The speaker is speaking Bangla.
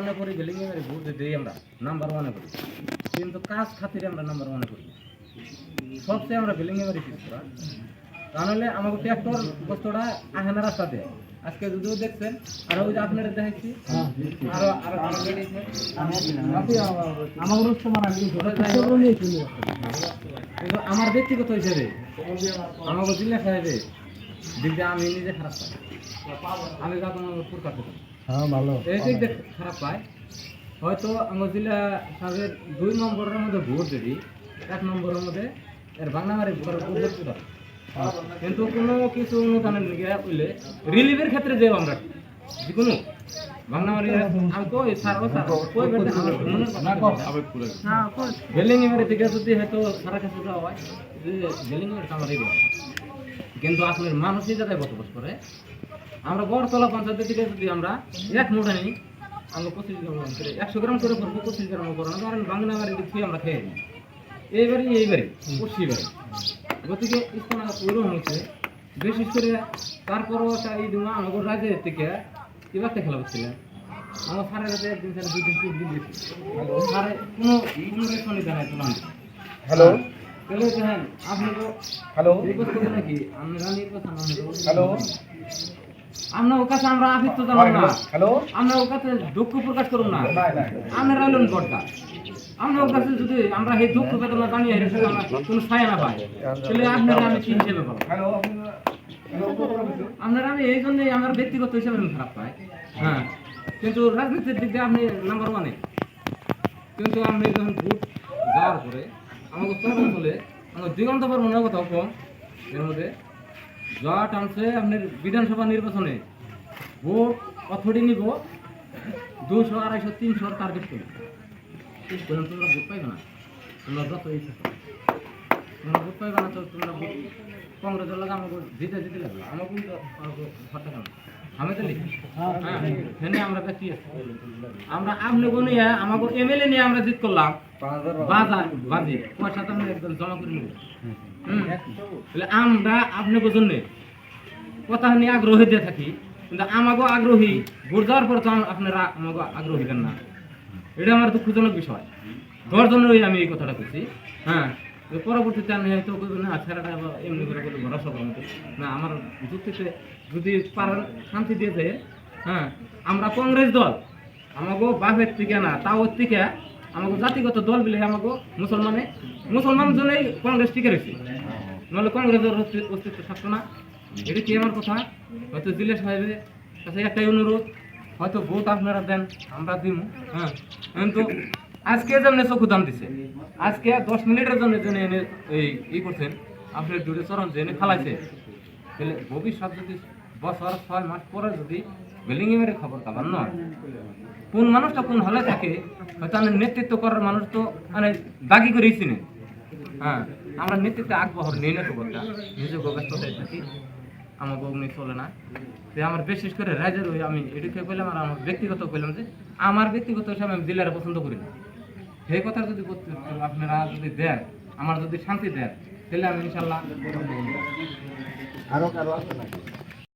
মনে করি বেলিংহামের ভোট দিই আমরা নাম্বার ওয়ানে করি, কিন্তু কাজ খাতিরে আমরা নাম্বার ওয়ানে করি সবচেয়ে আমরা বেলিংহামের পিছরা। তাহলে আমাকে ট্র্যাক্টর বস্তুটা আহেনা রাস্তা দেয় আজকে যদিও দেখছেন, আর ওই যে আপনারা দেখাচ্ছি আরো আরো কিন্তু আমার ব্যক্তিগত হিসেবে আমাকে জিল্লা সাহেবের দিক দিয়ে আমি নিজে খারাপ পাই, আমি যখন পুরকার ভালো এই দিক দিয়ে খারাপ পাই। হয়তো আমার জেলা সাহেবের 2 নম্বরের মধ্যে ভোট যদি 1 নম্বরের মধ্যে এর বাংলামারি ভোটের উপর, কিন্তু কোনো কিছু অনুদানের লিগে হইলে রিলিফের ক্ষেত্রে যে আমরা যে কোনো বাংলামারি আমি তো স্যার ও স্যার কই বেতে আমার মনে না কো আবে পুরো না কো বিল্ডিং এর থেকে যদি হয়তো সারা কাছে যাওয়া হয় যে বিল্ডিং এর কামারি দেয়, কিন্তু আসলে মানুষই জায়গায় বসবাস করে। আমরা বড়তলা পঞ্চায়েত থেকে যদি আমরা এক মুঠা নিই, আমরা 25 গ্রাম করে 100 গ্রাম করে করবো, 25 গ্রাম করবো না, কারণ বাংলামারি দিচ্ছি আমরা খেয়ে নিই এইবারে পশ্চিমবারে গতিকে ইস্তেমা পুরো হয়েছে। বিশেষ করে তারপরও এই দুমা আমাদের রাজ্যের থেকে এবার খেলা হচ্ছিলেন আমার সারের কাছে একদিন স্যার 2 দিন 3 দিন দিয়েছি সারে কোনো রেশনই দেয় তোলাম। হ্যালো তাহলে দেখেন আপনি তো হ্যালো নির্বাচন করে নাকি আমরা নির্বাচন হ্যালো আমরা ওর কাছে আমরা আফিস তো জানাব না, হ্যালো আমরা ওর কাছে দুঃখ প্রকাশ করুন না, আমরা রইলেন কর্তা। আমরা ওর কাছে যদি আমরা এই দুঃখ বেদনা জানিয়ে কোনো ছায়া না পাই, তাহলে আপনারা আমি কি হিসেবে বলবো? আপনারা আমি এই জন্যই আমার ব্যক্তিগত হিসেবে আমি খারাপ পাই। হ্যাঁ, কিন্তু রাজনীতির দিক দিয়ে আপনি নাম্বার ওয়ানে, কিন্তু আমি যখন ভোট যাওয়ার পরে আমাকে তখন বলে আমার দিগন্ত পর মনে কথা কম এর মধ্যে যা টানছে আপনার বিধানসভা নির্বাচনে ভোট অথরিটি নিব 200, 250, 300 টার্গেট করে তোমরা ভোট পাইবে না, তোমরা যত ইচ্ছা তোমরা ভোট পাইবে না, তো তোমরা কংগ্রেসের লাগে আমাকে জিতে লাগবে আমাকে ভোটটা কেন আমি তো লিখি। হ্যাঁ আমরা ব্যক্তি আমরা আপনি নিয়ে আমাকে এমএলএ নিয়ে আমরা জিত করলাম বাজার বাজি পয়সা তো আমরা একদম জমা করে নেব। তাহলে আমরা আপনাকে জন্য কথা নিয়ে আগ্রহী দিয়ে থাকি, কিন্তু আমাকে আগ্রহী ভোট দেওয়ার পর তো আপনারা আমাকে আগ্রহী দেন না, এটা আমার দুঃখজনক বিষয়। তোর জন্যই আমি এই কথাটা বলছি। হ্যাঁ, পরবর্তীতে আমি হয়তো না ছেলেটা এমনি করে ভরসা করার মতো না, আমার যুক্তিতে যদি পারেন শান্তি দিয়ে দেয়। হ্যাঁ, আমরা কংগ্রেস দল আমাকে বাপের থেকে না তাও থেকে আমাকে জাতিগত দল বলে আমাকে মুসলমান জন্যই কংগ্রেস টিকে রয়েছে, নাহলে কংগ্রেসের অস্তিত্ব থাকতো না। এটা কি আমার কথা? হয়তো জেলা সাহেবের কাছে একটাই অনুরোধ, হয়তো ভোট আপনারা দেন আমরা দিব। হ্যাঁ, কিন্তু আজকে যেমন চক্ষু দাম দিছে, আজকে 10 মিনিটের জন্য এনে এই করছেন আপনার দূরে চরণ যে এনে ফালাইছে, তাহলে ভবিষ্যৎ যদি বছর 6 মাস পরে যদি বেলিংহামের খবর কাবার নয়, কোন মানুষটা কোন হলে থাকে হয়তো আমি নেতৃত্ব করার মানুষ তো মানে দাগি করেছি না। হ্যাঁ, আমরা নেতৃত্বে আগ্রহ নেই না, খবরটা নিজে ব্যস্ততায় থাকি, আমার অগ্নি চলে না। তো আমার বিশেষ করে রাজ্যের ওই আমি এটাকে বললাম, আর আমার ব্যক্তিগত বললাম যে আমার ব্যক্তিগত হিসাবে আমি জেলার পছন্দ করি না। সেই কথা যদি আপনারা যদি দেন, আমার যদি শান্তি দেন, তাহলে আমি ইনশাল্লাহ আরো কারো আছে নাকি?